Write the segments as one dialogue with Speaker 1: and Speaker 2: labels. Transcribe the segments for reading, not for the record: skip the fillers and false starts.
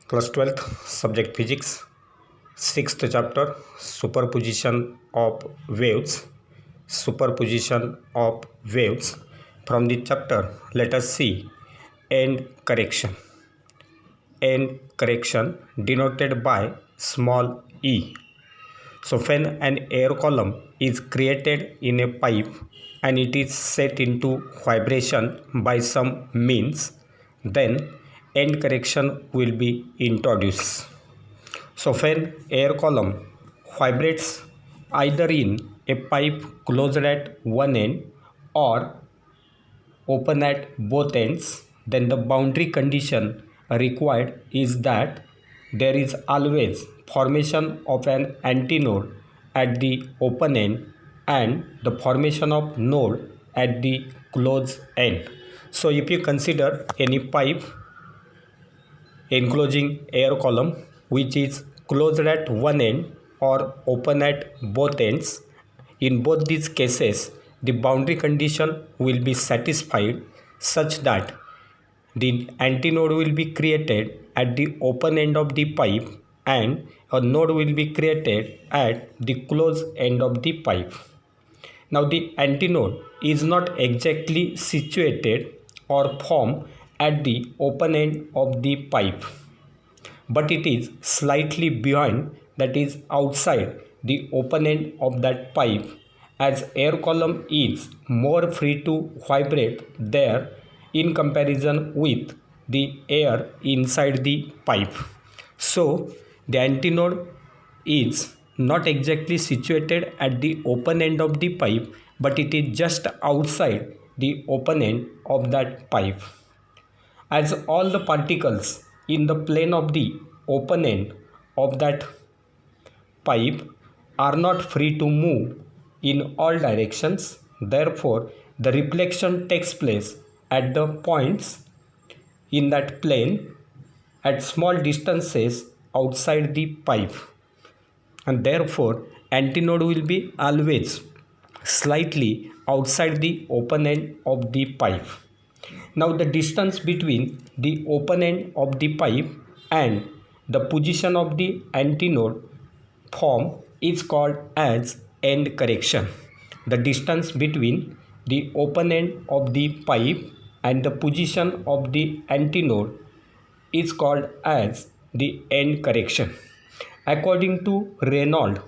Speaker 1: Class 12th, subject physics, 6th chapter, superposition of waves. Superposition of waves. From the chapter, let us see end correction. End correction denoted by small e. So when an air column is created in a pipe and it is set into vibration by some means, then end correction will be introduced. So when air column vibrates either in a pipe closed at one end or open at both ends, then the boundary condition required is that there is always formation of an antinode at the open end and the formation of node at the closed end. So if you consider any pipe enclosing air column which is closed at one end or open at both ends, in both these cases the boundary condition will be satisfied such that the antinode will be created at the open end of the pipe and a node will be created at the closed end of the pipe. Now the antinode is not exactly situated or formed at the open end of the pipe, but it is slightly behind, that is outside the open end of that pipe, as air column is more free to vibrate there in comparison with the air inside the pipe. So the antinode is not exactly situated at the open end of the pipe, but it is just outside the open end of that pipe. As all the particles in the plane of the open end of that pipe are not free to move in all directions, therefore the reflection takes place at the points in that plane at small distances outside the pipe, and therefore antinode will be always slightly outside the open end of the pipe. Now the distance between the open end of the pipe and the position of the antinode form is called as end correction. The distance between the open end of the pipe and the position of the antinode is called as the end correction. According to Reynolds,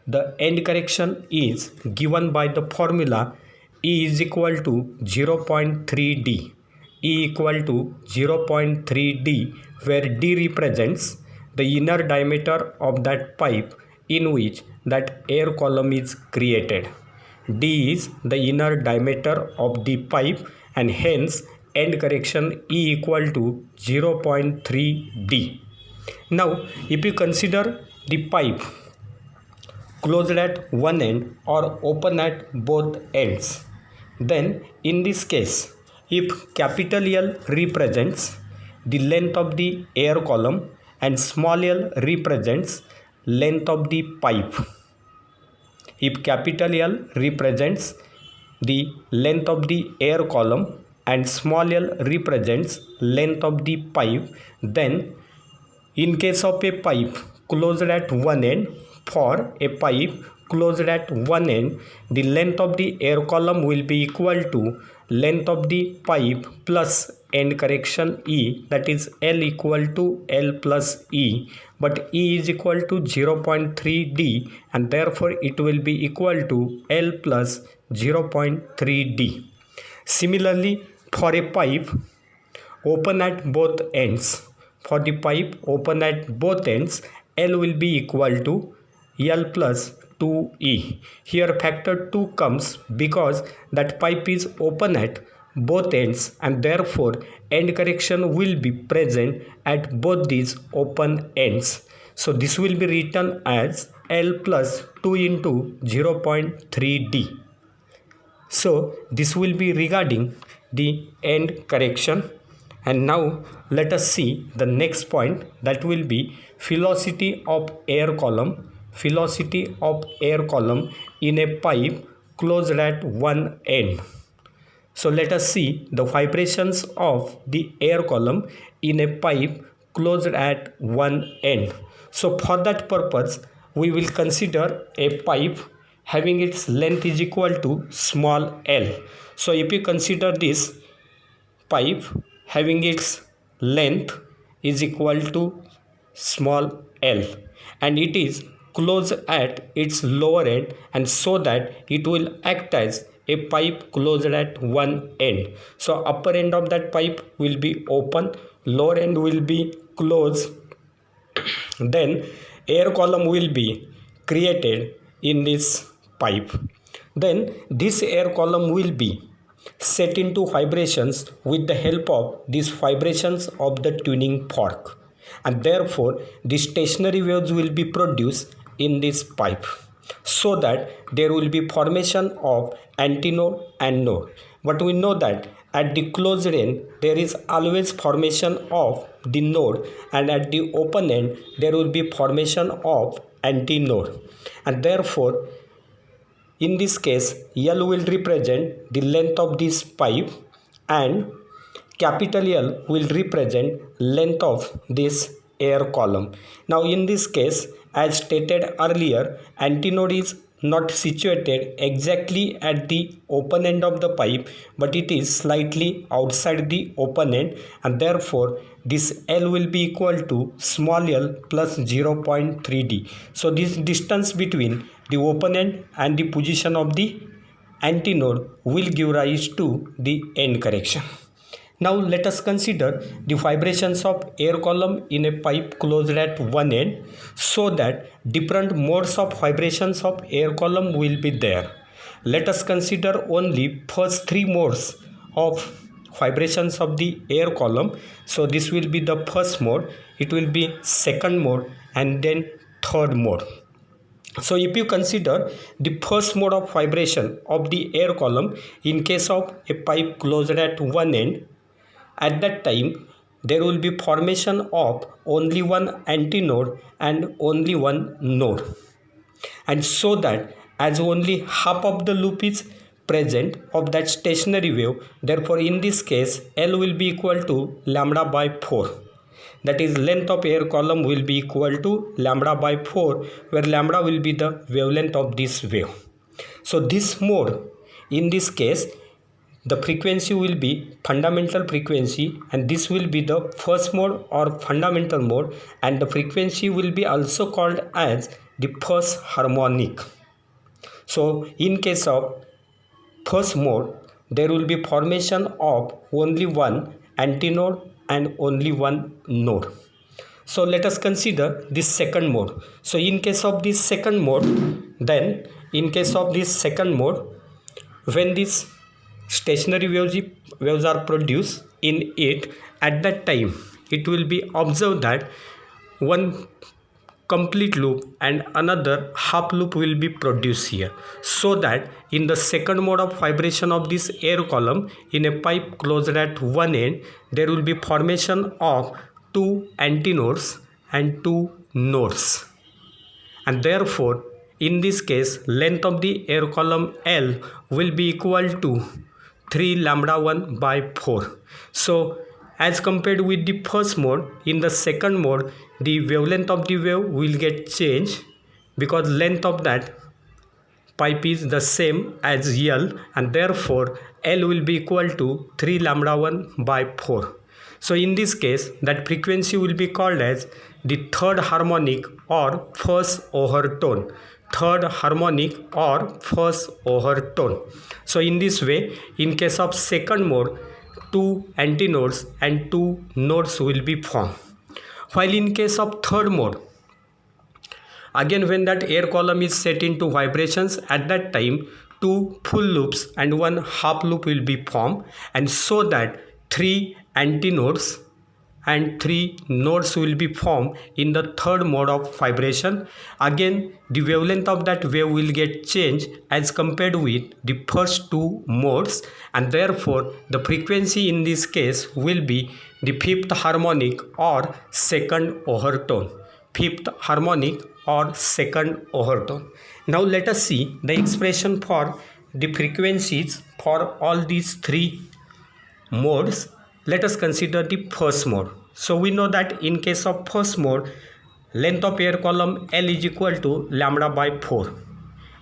Speaker 1: the end correction is given by the formula E is equal to 0.3D. E equal to 0.3D, where D represents the inner diameter of that pipe in which that air column is created. D is the inner diameter of the pipe, and hence end correction E equal to 0.3D. Now if you consider the pipe closed at one end or open at both ends, then in this case, if capital L represents the length of the air column and small l represents length of the pipe, if capital L represents the length of the air column and small l represents length of the pipe, then in case of a pipe closed at one end, for a pipe closed at one end, the length of the air column will be equal to length of the pipe plus end correction E, that is L equal to L plus E, but E is equal to 0.3D and therefore it will be equal to L plus 0.3D. Similarly, for a pipe open at both ends, for the pipe open at both ends, L will be equal to L plus 2E. Here factor 2 comes because that pipe is open at both ends and therefore end correction will be present at both these open ends. So this will be written as L plus 2 into 0.3D. So this will be regarding the end correction. And now let us see the next point, that will be velocity of air column. Velocity of air column in a pipe closed at one end. So let us see the vibrations of the air column in a pipe closed at one end. So for that purpose, we will consider a pipe having its length is equal to small l. So if you consider this pipe having its length is equal to small l, and it is closed at its lower end, and so that it will act as a pipe closed at one end. So upper end of that pipe will be open, lower end will be closed. Then air column will be created in this pipe. Then this air column will be set into vibrations with the help of these vibrations of the tuning fork, and therefore the stationary waves will be produced in this pipe, so that there will be formation of antinode and node. But we know that at the closed end there is always formation of the node, and at the open end there will be formation of antinode, and therefore in this case L will represent the length of this pipe, and capital L will represent length of this air column. Now in this case, as stated earlier, antinode is not situated exactly at the open end of the pipe, but it is slightly outside the open end, and therefore this L will be equal to small l plus 0.3d. So this distance between the open end and the position of the antinode will give rise to the end correction. Now let us consider the vibrations of air column in a pipe closed at one end, so that different modes of vibrations of air column will be there. Let us consider only first three modes of vibrations of the air column. So this will be the first mode, it will be second mode, and then third mode. So if you consider the first mode of vibration of the air column in case of a pipe closed at one end, at that time there will be formation of only one antinode and only one node, and so that as only half of the loop is present of that stationary wave, therefore in this case L will be equal to lambda by 4. That is, length of air column will be equal to lambda by 4, where lambda will be the wavelength of this wave. So this mode, in this case the frequency will be fundamental frequency, and this will be the first mode or fundamental mode, and the frequency will be also called as the first harmonic. So in case of first mode there will be formation of only one antinode and only one node. So let us consider this second mode. So in case of this second mode, then in case of this second mode, when this stationary waves are produced in it, at that time it will be observed that one complete loop and another half loop will be produced here, so that in the second mode of vibration of this air column in a pipe closed at one end, there will be formation of two antinodes and two nodes, and therefore in this case length of the air column L will be equal to 3 lambda 1 by 4. So as compared with the first mode, in the second mode the wavelength of the wave will get changed, because length of that pipe is the same as L, and therefore L will be equal to 3 lambda 1 by 4. So in this case that frequency will be called as the third harmonic or first overtone. Third harmonic or first overtone. So in this way, in case of second mode, two antinodes and two nodes will be formed. While in case of third mode, again when that air column is set into vibrations, at that time two full loops and one half loop will be formed, and so that three antinodes and three nodes will be formed in the third mode of vibration. Again the wavelength of that wave will get changed as compared with the first two modes, and therefore the frequency in this case will be the fifth harmonic or second overtone. Fifth harmonic or second overtone. Now let us see the expression for the frequencies for all these three modes. Let us consider the first mode. So we know that in case of first mode, length of air column L is equal to lambda by 4,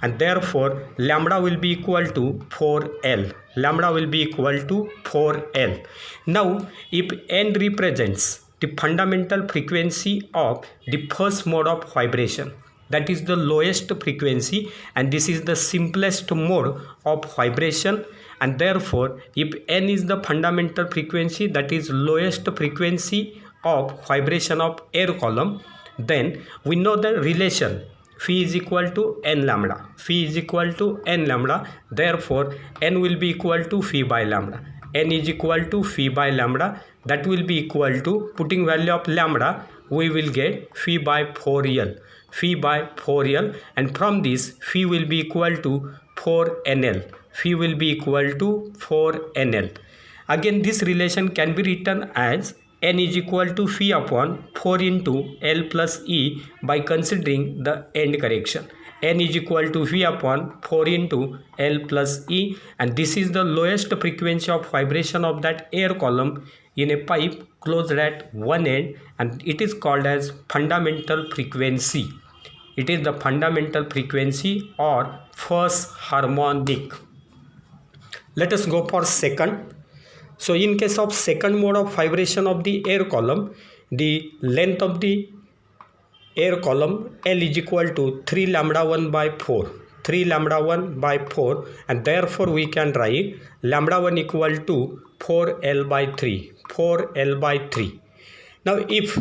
Speaker 1: and therefore lambda will be equal to 4L. Lambda will be equal to 4L. Now if N represents the fundamental frequency of the first mode of vibration, that is the lowest frequency, and this is the simplest mode of vibration, and therefore if N is the fundamental frequency, that is lowest frequency of vibration of air column, then we know the relation phi is equal to n lambda. Phi is equal to n lambda. Therefore n will be equal to phi by lambda. N is equal to phi by lambda. That will be equal to, putting value of lambda, we will get phi by 4L. Phi by 4L, and from this phi will be equal to 4NL. Phi will be equal to 4NL. Again this relation can be written as N is equal to phi upon 4 into L plus E by considering the end correction. N is equal to phi upon 4 into L plus E, and this is the lowest frequency of vibration of that air column in a pipe closed at one end, and it is called as fundamental frequency. It is the fundamental frequency or first harmonic. Let us go for second. So in case of second mode of vibration of the air column, the length of the air column L is equal to 3 lambda 1 by 4. 3 lambda 1 by 4, and therefore we can write lambda 1 equal to 4L by 3. 4L by 3. Now if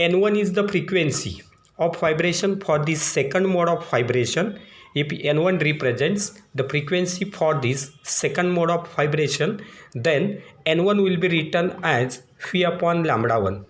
Speaker 1: N1 is the frequency of vibration for the second mode of vibration, if N1 represents the frequency for this second mode of vibration, then N1 will be written as phi upon lambda 1.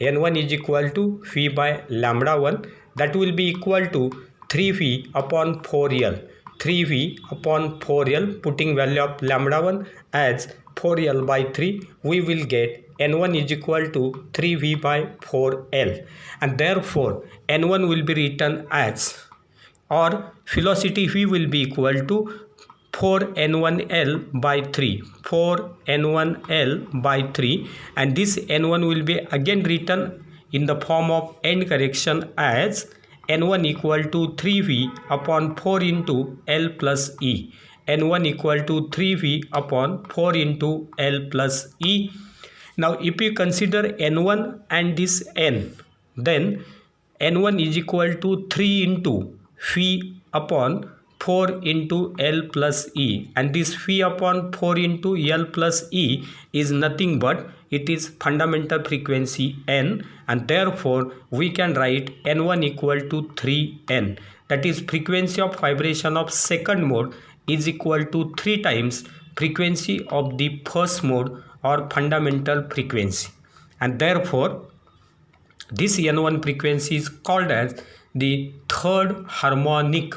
Speaker 1: N1 is equal to phi by lambda 1. That will be equal to 3 phi upon 4L. 3 phi upon 4L, putting value of lambda 1 as 4L by 3, we will get N1 is equal to 3 phi by 4L, and therefore N1 will be written as, or velocity v will be equal to 4N1L by 3. 4N1L by 3, and this N1 will be again written in the form of end correction as N1 equal to 3V upon 4 into L plus E. N1 equal to 3V upon 4 into L plus E. Now if you consider N1 and this N, then N1 is equal to 3 into phi upon 4 into L plus E, and this phi upon 4 into L plus E is nothing but it is fundamental frequency N, and therefore we can write N1 equal to 3N. That is frequency of vibration of second mode is equal to 3 times frequency of the first mode or fundamental frequency, and therefore this N1 frequency is called as the third harmonic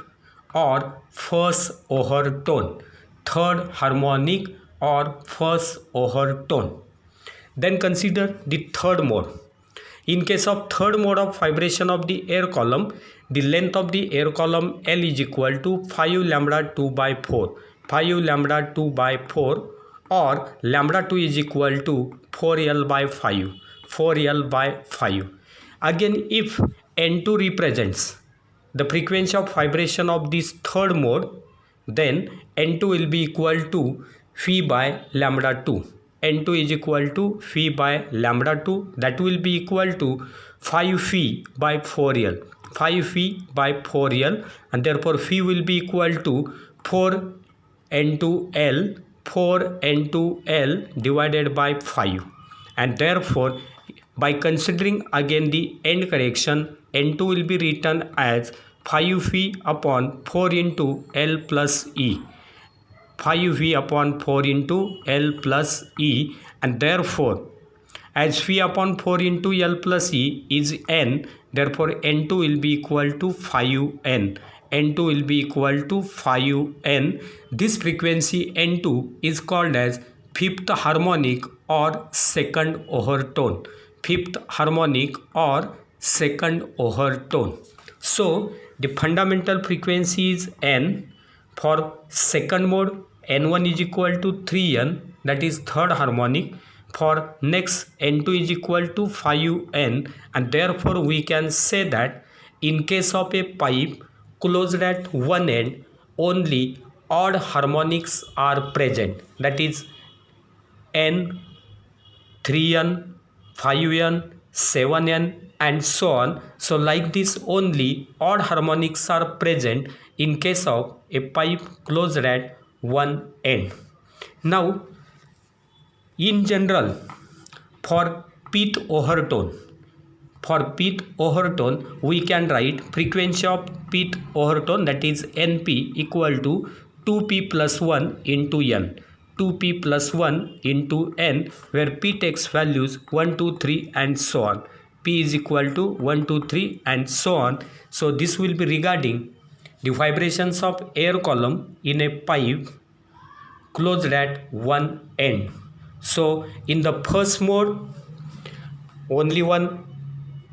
Speaker 1: or first overtone. Third harmonic or first overtone. Then consider the third mode. In case of third mode of vibration of the air column, the length of the air column L is equal to 5 lambda 2 by 4. 5 lambda 2 by 4, or lambda 2 is equal to 4L by 5. 4L by 5. Again, if N2 represents the frequency of vibration of this third mode, then N2 will be equal to phi by lambda 2. N2 is equal to phi by lambda 2. That will be equal to 5 phi by 4L. 5 phi by 4L, and therefore phi will be equal to 4 N2L. 4 N2L divided by 5, and therefore by considering again the end correction, N2 will be written as 5 phi upon 4 into L plus E. 5 phi upon 4 into L plus E, and therefore as phi upon 4 into L plus E is N, therefore N2 will be equal to 5N. N2 will be equal to 5N. This frequency N2 is called as fifth harmonic or second overtone. Fifth harmonic or second overtone. So the fundamental frequency is N. For second mode, N1 is equal to 3N, that is third harmonic. For next n2 is equal to 5n, and therefore we can say that in case of a pipe closed at one end, only odd harmonics are present, that is n, 3n, 5n, 7n and so on. So like this, only odd harmonics are present in case of a pipe closed at one end. Now in general, for pith overtone, we can write frequency of pith overtone, that is NP equal to 2p plus 1 into n, 2p plus 1 into n, where p takes values 1, 2, 3 and so on. P is equal to 1, 2, 3 and so on. So this will be regarding the vibrations of air column in a pipe closed at one end. So in the first mode, only one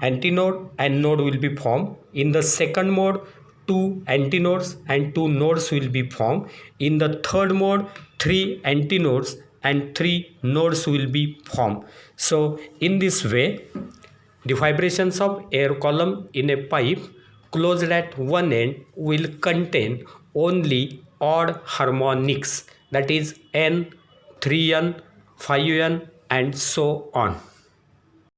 Speaker 1: antinode and node will be formed. In the second mode, two antinodes and two nodes will be formed. In the third mode, three antinodes and three nodes will be formed. So in this way, the vibrations of air column in a pipe closed at one end will contain only odd harmonics, that is n, 3n, 5n and so on.